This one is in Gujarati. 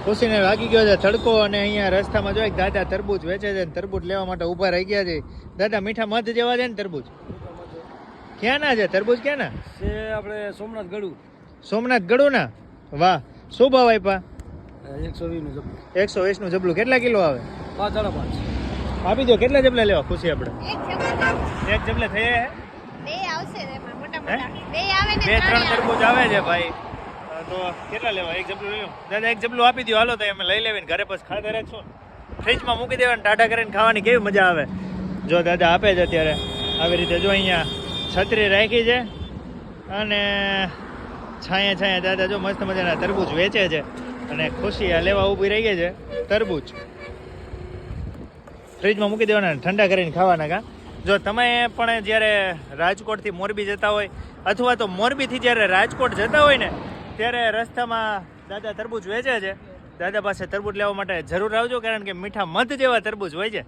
ખુશીને લાગી ગયો છે તડકો અને અહીંયા રસ્તામાં જો એક દાદા તરબૂચ વેચે છે ને તરબૂચ લેવા માટે ઊભા રહી ગયા છે. દાદા મીઠા મધ જેવા છે ને તરબૂચ ક્યાં ના છે તરબૂચ ક્યાં ના છે આપણે સોમનાથ ગળું સોમનાથ ગળું ના વાહ શું ભાવ આપ્યા 120 નું જબલું 120 નું જબલું કેટલા કિલો આવે 5.5 આપી દો કેટલા જબલા લેવા ખુશી આપણે એક જબલે થઈ બે આવશે એમાં મોટા મોટા બે આવે ને બે ત્રણ તરબૂચ આવે છે ભાઈ તો કેટલા લેવા એક જબલું લઈ લો દાદા એક જબલું આપી દો હાલો તો અમે લઈ લેવીને ઘરે પછી ખાધા રાખશું ફ્રીજમાં મૂકી દેવાનું ટાટા કરીને ખાવાની કેવી મજા આવે જો દાદા આપે છે અત્યારે આવી રીતે જો અહીંયા છત્રી રાખી છે અને છાયા છાયા દાદા જો મસ્ત મજાના તરબૂચ વેચે છે અને ખુશી આ લેવા ઊભી રહી ગઈ છે તરબૂચ ફ્રીજમાં મૂકી દેવાના ઠંડા કરીને ખાવાના કા જો તમે પણ જ્યારે રાજકોટથી મોરબી જતા હોય અથવા તો મોરબીથી જ્યારે રાજકોટ જતા હોય ને ત્યારે રસ્તામાં દાદા તરબૂચ વેચે છે દાદા પાસે તરબૂચ લેવા માટે જરૂર આવજો કારણ કે મીઠા મધ જેવા તરબૂચ હોય છે.